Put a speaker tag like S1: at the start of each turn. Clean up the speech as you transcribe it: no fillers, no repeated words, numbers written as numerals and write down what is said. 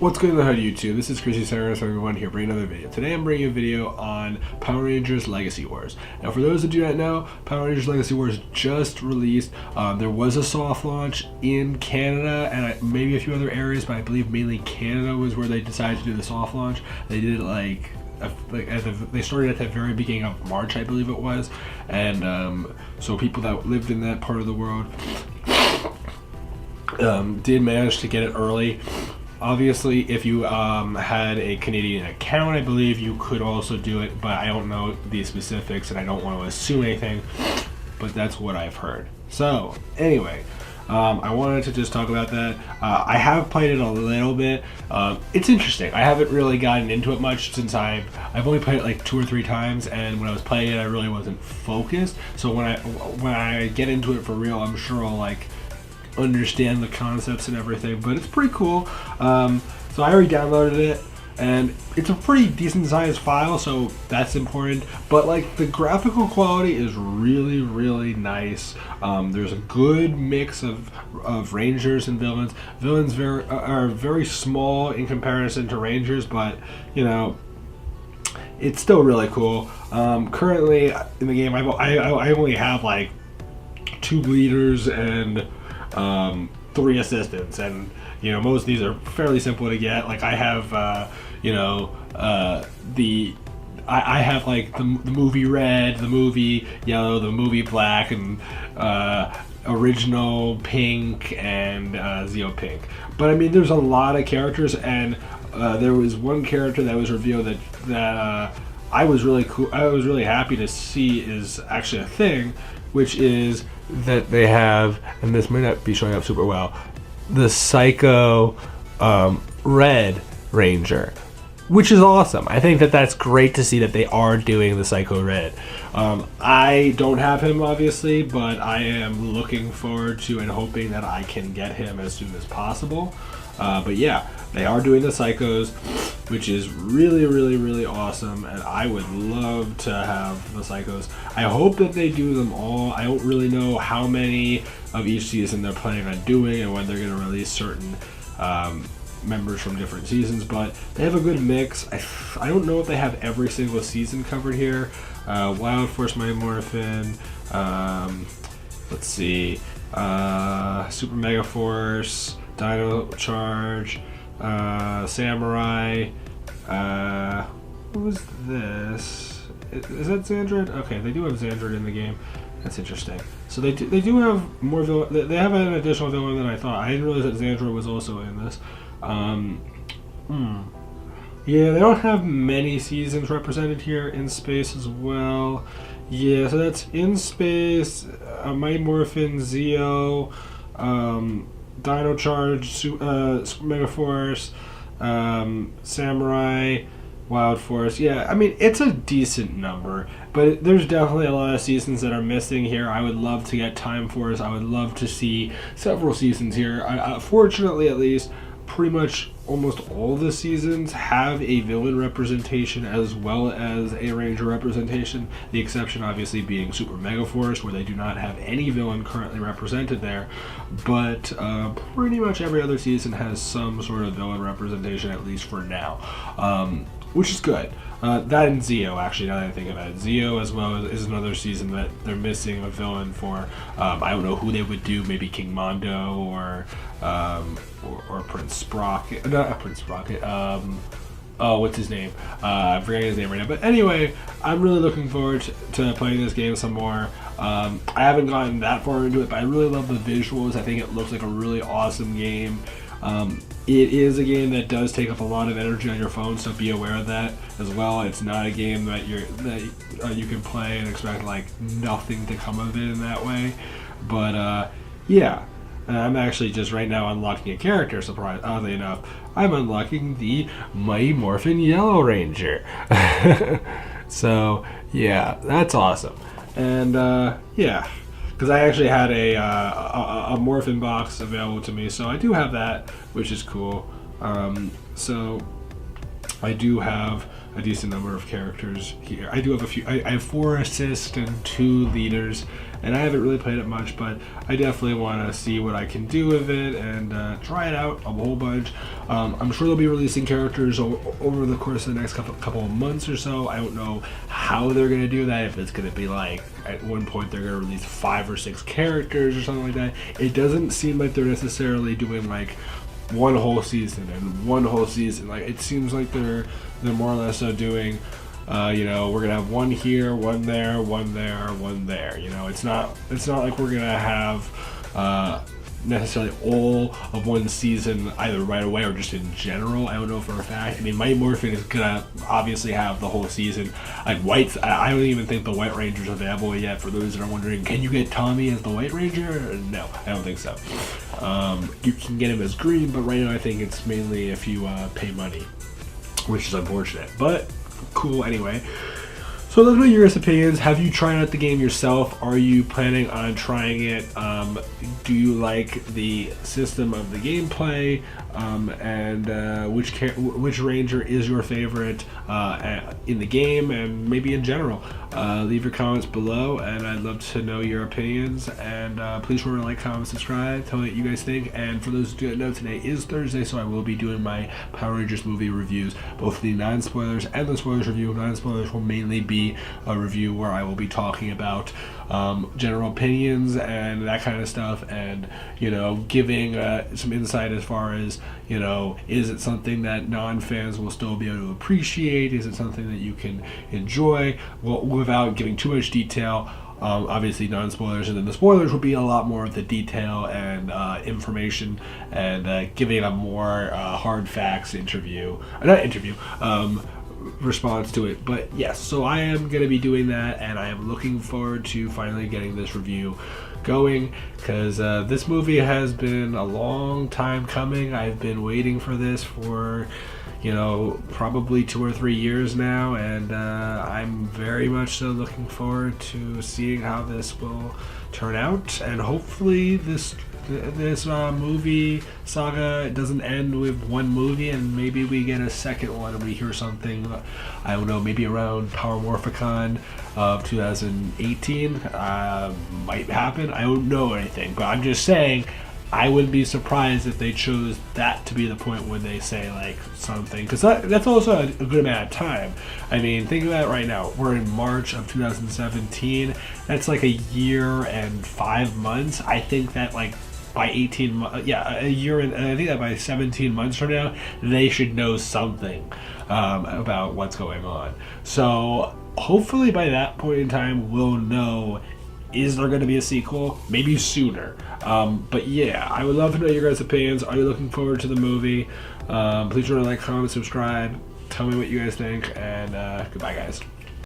S1: What's good in the hood, YouTube? This is Chrissy Sarah, so everyone here bringing another video. Today I'm bringing a video on Power Rangers Legacy Wars. Now for those that do not know, Power Rangers Legacy Wars just released. There was a soft launch in Canada and maybe a few other areas, but I believe mainly Canada was where they decided to do the soft launch. They did it they started at the very beginning of March, I believe it was, and so people that lived in that part of the world did manage to get it early. Obviously, if you had a Canadian account, I believe you could also do it, but I don't know the specifics and I don't want to assume anything, but that's what I've heard. So, anyway, I wanted to just talk about that. I have played it a little bit. It's interesting. I haven't really gotten into it much since I've only played it like 2 or 3 times, and when I was playing it, I really wasn't focused. So when I get into it for real, I'm sure I'll understand the concepts and everything, but it's pretty cool. So I already downloaded it, and it's a pretty decent sized file, so that's important. But the graphical quality is really nice. There's a good mix of Rangers and villains. Villains are very small in comparison to Rangers, but it's still really cool. Currently in the game, I only have 2 leaders and 3 assistants, and most of these are fairly simple to get. I have I have the movie red, the movie yellow, the movie black, and original pink, and Zeo pink. But I mean, there's a lot of characters, and there was one character that was revealed that I was really happy to see is actually a thing, which is that they have, and this may not be showing up super well, the Psycho Red Ranger, which is awesome. I think that that's great to see that they are doing the Psycho Red. I don't have him, obviously, but I am looking forward to and hoping that I can get him as soon as possible. But yeah, they are doing the Psychos, which is really awesome, and I would love to have the Psychos. I hope that they do them all. I don't really know how many of each season they're planning on doing and when they're going to release certain members from different seasons, but they have a good mix. I don't know if they have every single season covered here. Wild Force, Mighty Morphin, let's see, Super Mega Force, Dino Charge, Samurai, what was this? Is that Xandred? Okay, they do have Xandred in the game. That's interesting. So they do have more villain. They have an additional villain than I thought. I didn't realize that Xandred was also in this. Yeah, they don't have many seasons represented here. In space as well. Yeah, so that's in space, Mighty Morphin, Zeo, Dino Charge, Super Mega Force, Samurai, Wild Force. Yeah, I mean, it's a decent number, but there's definitely a lot of seasons that are missing here. I would love to get Time Force. I would love to see several seasons here. Fortunately, at least, pretty much almost all the seasons have a villain representation as well as a Ranger representation. The exception obviously being Super Mega Force, where they do not have any villain currently represented there, but pretty much every other season has some sort of villain representation, at least for now, which is good. That and Zeo, actually, now that I think about it. Zeo as well is another season that they're missing a villain for. I don't know who they would do, maybe King Mondo or Prince Sprocket. Not Prince Sprocket. Oh, what's his name? I'm forgetting his name right now. But anyway, I'm really looking forward to playing this game some more. I haven't gotten that far into it, but I really love the visuals. I think it looks like a really awesome game. It is a game that does take up a lot of energy on your phone, so be aware of that as well. It's not a game that you can play and expect nothing to come of it in that way. But yeah, I'm actually just right now unlocking a character. Oddly enough, I'm unlocking the Mighty Morphin Yellow Ranger. So yeah, that's awesome. And yeah, because I actually had a Morphin box available to me, so I do have that, which is cool. So I do have a decent number of characters here. I do have a few. I have 4 assists and 2 leaders, and I haven't really played it much, but I definitely want to see what I can do with it and try it out a whole bunch. I'm sure they'll be releasing characters over the course of the next couple of months or so. I don't know how they're going to do that, if it's going to be like at one point they're going to release 5 or 6 characters or something like that. It doesn't seem like they're necessarily doing like one whole season and one whole season. Like, it seems like they're more or less doing we're gonna have one here, one there, one there, one there. It's not like we're gonna have necessarily all of one season either right away or just in general. I don't know for a fact. I mean, Mighty Morphin is gonna obviously have the whole season. Like White's, I don't even think the White Ranger's available yet. For those that are wondering, can you get Tommy as the White Ranger? No, I don't think so. You can get him as green, but right now I think it's mainly if you pay money, which is unfortunate, but cool anyway. So let me know your guys' opinions. Have you tried out the game yourself? Are you planning on trying it? Do you like the system of the gameplay? And which ranger is your favorite in the game and maybe in general? Leave your comments below, and I'd love to know your opinions. And please remember to like, comment, subscribe. Tell me what you guys think. And for those who don't know, today is Thursday, so I will be doing my Power Rangers movie reviews, both the non-spoilers and the spoilers review. Non-spoilers will mainly be a review where I will be talking about general opinions and that kind of stuff, and giving some insight as far as is it something that non-fans will still be able to appreciate? Is it something that you can enjoy? Well, without giving too much detail. Obviously non-spoilers, and then the spoilers will be a lot more of the detail and information, and giving a more hard facts response to it. But yes, so I am going to be doing that, and I am looking forward to finally getting this review going, because this movie has been a long time coming. I've been waiting for this for probably 2 or 3 years now, and I'm very much so looking forward to seeing how this will turn out, and hopefully this movie saga doesn't end with one movie, and maybe we get a second one and we hear something, I don't know, maybe around Power Morphicon of 2018 might happen. I don't know anything, but I'm just saying I wouldn't be surprised if they chose that to be the point when they say like something, because that's also a good amount of time. I mean, think about it right now. We're in March of 2017. That's like a year and 5 months. I think that like by 18 months, a year, and I think that by 17 months from now, they should know something about what's going on. So hopefully by that point in time, we'll know, is there going to be a sequel? Maybe sooner. But yeah, I would love to know your guys' opinions. Are you looking forward to the movie? Please remember to like, comment, subscribe. Tell me what you guys think, and goodbye, guys.